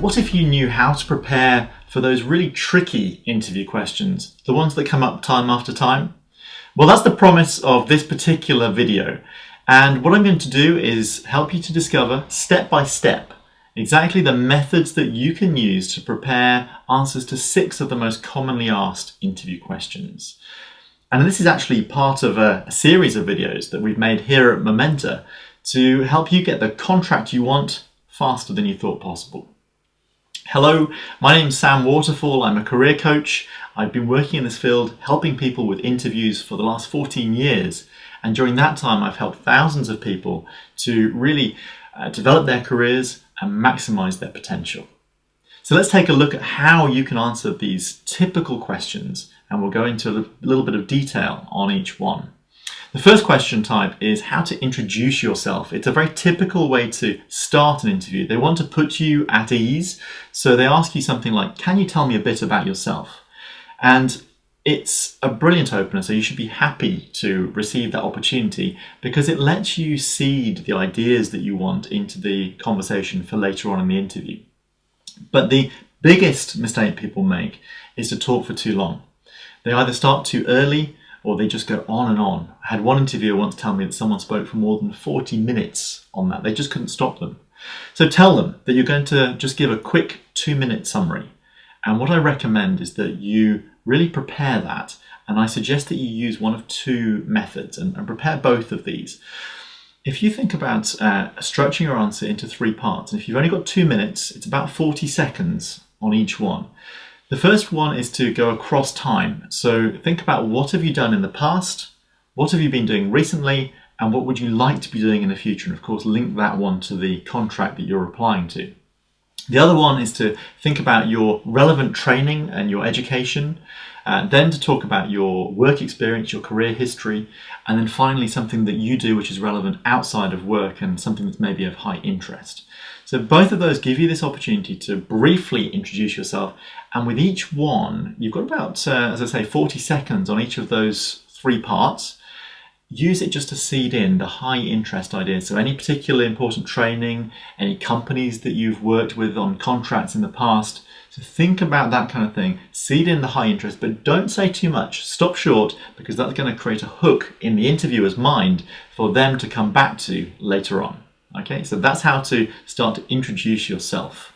What if you knew how to prepare for those really tricky interview questions, the ones that come up time after time? Well, that's the promise of this particular video. And what I'm going to do is help you to discover step by step exactly the methods that you can use to prepare answers to 6 of the most commonly asked interview questions. And this is actually part of a series of videos that we've made here at Momenta to help you get the contract you want faster than you thought possible. Hello, my name's Sam Waterfall. I'm a career coach. I've been working in this field helping people with interviews for the last 14 years. And during that time, I've helped thousands of people to really develop their careers and maximize their potential. So let's take a look at how you can answer these typical questions, and we'll go into a little bit of detail on each one. The first question type is how to introduce yourself. It's a very typical way to start an interview. They want to put you at ease, so they ask you something like, can you tell me a bit about yourself? And it's a brilliant opener, so you should be happy to receive that opportunity because it lets you seed the ideas that you want into the conversation for later on in the interview. But the biggest mistake people make is to talk for too long. They either start too early or they just go on and on. I had one interviewer once tell me that someone spoke for more than 40 minutes on that. They just couldn't stop them. So tell them that you're going to just give a quick 2-minute summary. And what I recommend is that you really prepare that. And I suggest that you use one of 2 methods and prepare both of these. If you think about structuring your answer into 3 parts, and if you've only got 2 minutes, it's about 40 seconds on each one. The first one is to go across time. So think about what have you done in the past, what have you been doing recently, and what would you like to be doing in the future? And of course, link that one to the contract that you're applying to. The other one is to think about your relevant training and your education, then to talk about your work experience, your career history, and then finally something that you do which is relevant outside of work and something that's maybe of high interest. So both of those give you this opportunity to briefly introduce yourself, and with each one you've got about, as I say, 40 seconds on each of those 3 parts. Use it just to seed in the high interest ideas. So any particular important training, any companies that you've worked with on contracts in the past. So think about that kind of thing. Seed in the high interest, but don't say too much. Stop short, because that's going to create a hook in the interviewer's mind for them to come back to later on. Okay, so that's how to start to introduce yourself.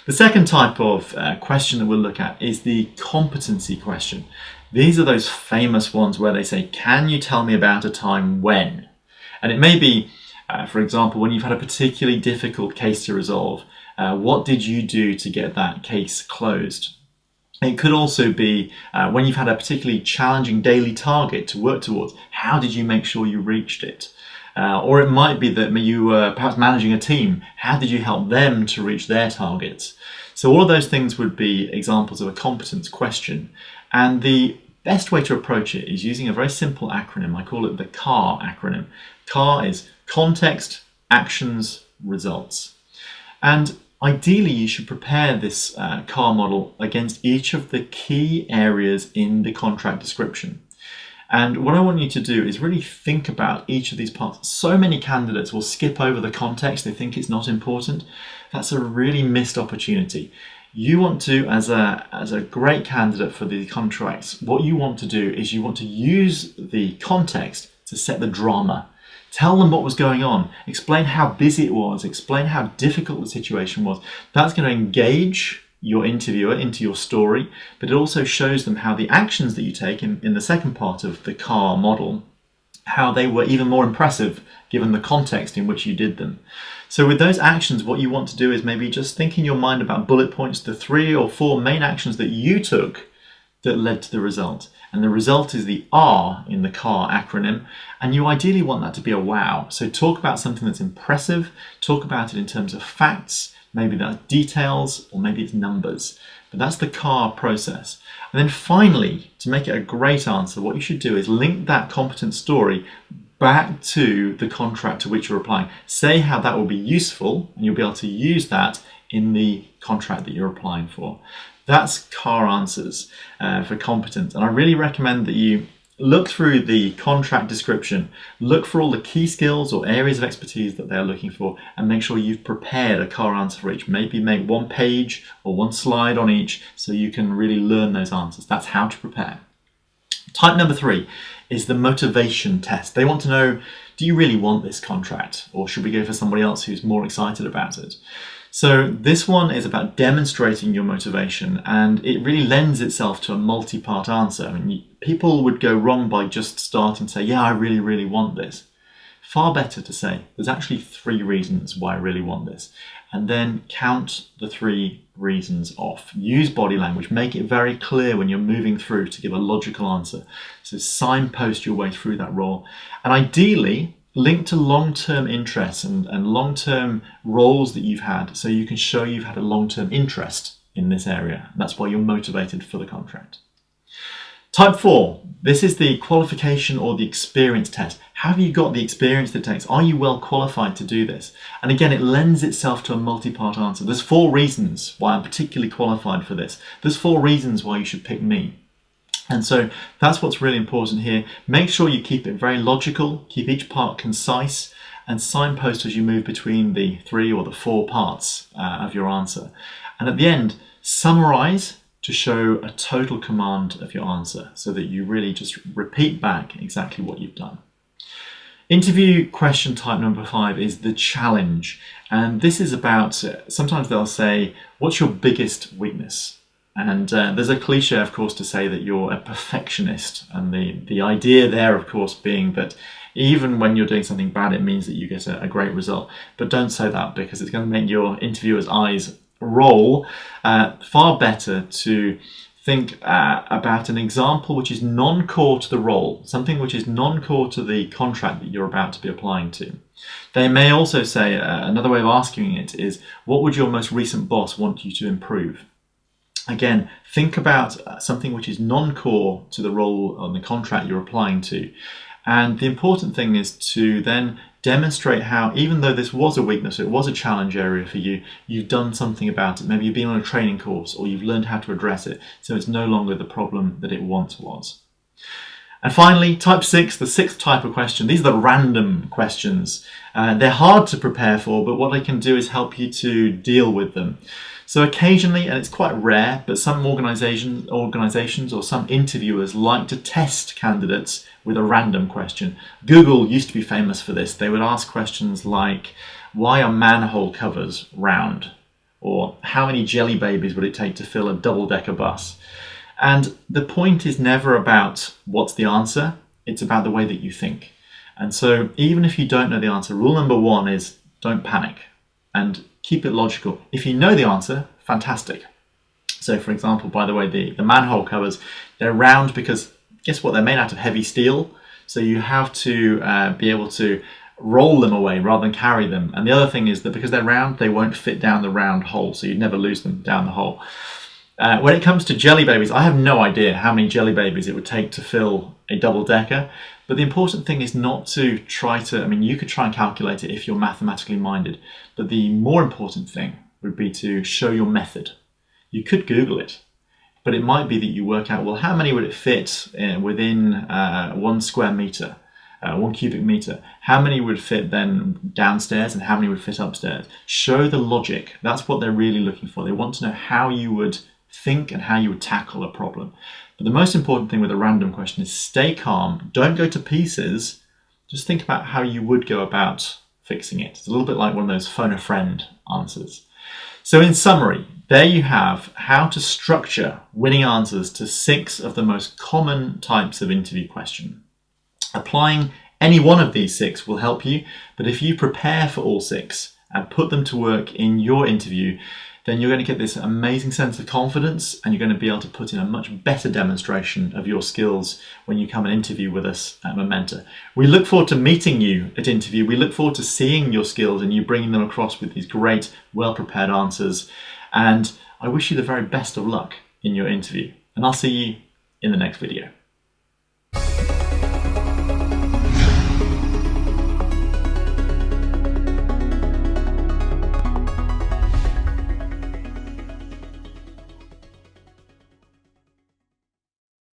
The second type of question that we'll look at is the competency question. These are those famous ones where they say, can you tell me about a time when? And it may be, for example, when you've had a particularly difficult case to resolve, what did you do to get that case closed? It could also be when you've had a particularly challenging daily target to work towards, how did you make sure you reached it? Or it might be that you were perhaps managing a team. How did you help them to reach their targets? So all of those things would be examples of a competence question. And the best way to approach it is using a very simple acronym. I call it the CAR acronym. CAR is context, actions, results. And ideally, you should prepare this CAR model against each of the key areas in the contract description. And what I want you to do is really think about each of these parts. So many candidates will skip over the context. They think it's not important. That's a really missed opportunity. You want to, as a great candidate for the contracts, what you want to do is you want to use the context to set the drama. Tell them what was going on. Explain how busy it was. Explain how difficult the situation was. That's going to engage your interviewer into your story, but it also shows them how the actions that you take in the second part of the CAR model, how they were even more impressive given the context in which you did them. So with those actions, what you want to do is maybe just think in your mind about bullet points, the 3 or 4 main actions that you took that led to the result. And the result is the R in the CAR acronym. And you ideally want that to be a wow. So talk about something that's impressive, talk about it in terms of facts, maybe that's details, or maybe it's numbers. But that's the CAR process. And then finally, to make it a great answer, what you should do is link that competent story back to the contract to which you're applying. Say how that will be useful, and you'll be able to use that in the contract that you're applying for. That's CAR answers for competence. And I really recommend that you look through the contract description, look for all the key skills or areas of expertise that they're looking for, and make sure you've prepared a car answer for each. Maybe make one page or one slide on each so you can really learn those answers. That's how to prepare. Type number 3 is the motivation test. They want to know, do you really want this contract, or should we go for somebody else who's more excited about it? So this one is about demonstrating your motivation, and it really lends itself to a multi-part answer. I mean, people would go wrong by just starting to say, yeah, I really, really want this. Far better to say, there's actually 3 reasons why I really want this, and then count the 3 reasons off. Use body language, make it very clear when you're moving through to give a logical answer. So signpost your way through that role, and ideally, link to long-term interests and long-term roles that you've had, so you can show you've had a long-term interest in this area. That's why you're motivated for the contract. Type 4, this is the qualification or the experience test. Have you got the experience that it takes? Are you well qualified to do this? And again, it lends itself to a multi-part answer. There's 4 reasons why I'm particularly qualified for this. There's 4 reasons why you should pick me. And so that's what's really important here. Make sure you keep it very logical, keep each part concise, and signpost as you move between the 3 or the 4 parts of your answer. And at the end, summarize to show a total command of your answer so that you really just repeat back exactly what you've done. Interview question type number 5 is the challenge. And this is about, sometimes they'll say, what's your biggest weakness? And there's a cliche, of course, to say that you're a perfectionist. And the idea there, of course, being that even when you're doing something bad, it means that you get a great result. But don't say that, because it's going to make your interviewer's eyes roll. Far better to think about an example which is non-core to the role, something which is non-core to the contract that you're about to be applying to. They may also say, another way of asking it is, what would your most recent boss want you to improve? Again, think about something which is non-core to the role on the contract you're applying to. And the important thing is to then demonstrate how, even though this was a weakness, it was a challenge area for you, you've done something about it. Maybe you've been on a training course, or you've learned how to address it, so it's no longer the problem that it once was. And finally, type 6, the 6th type of question. These are the random questions. They're hard to prepare for, but what they can do is help you to deal with them. So occasionally, and it's quite rare, but some organizations or some interviewers like to test candidates with a random question. Google used to be famous for this. They would ask questions like, why are manhole covers round? Or how many jelly babies would it take to fill a double-decker bus? And the point is never about what's the answer, it's about the way that you think. And so even if you don't know the answer, rule number 1 is don't panic and keep it logical. If you know the answer, fantastic. So for example, by the way, the manhole covers, they're round because guess what? They're made out of heavy steel. So you have to be able to roll them away rather than carry them. And the other thing is that because they're round, they won't fit down the round hole. So you'd never lose them down the hole. When it comes to jelly babies, I have no idea how many jelly babies it would take to fill a double-decker. But the important thing is not to try to, I mean, you could try and calculate it if you're mathematically minded. But the more important thing would be to show your method. You could Google it, but it might be that you work out, well, how many would it fit within 1 square meter, 1 cubic meter? How many would fit then downstairs and how many would fit upstairs? Show the logic. That's what they're really looking for. They want to know how you would think and how you would tackle a problem. But the most important thing with a random question is stay calm. Don't go to pieces. Just think about how you would go about fixing it. It's a little bit like one of those phone a friend answers. So in summary, there you have how to structure winning answers to 6 of the most common types of interview question. Applying any one of these 6 will help you, but if you prepare for all 6 and put them to work in your interview, then you're going to get this amazing sense of confidence and you're going to be able to put in a much better demonstration of your skills when you come and interview with us at Momenta. We look forward to meeting you at interview. We look forward to seeing your skills and you bringing them across with these great, well-prepared answers. And I wish you the very best of luck in your interview. And I'll see you in the next video.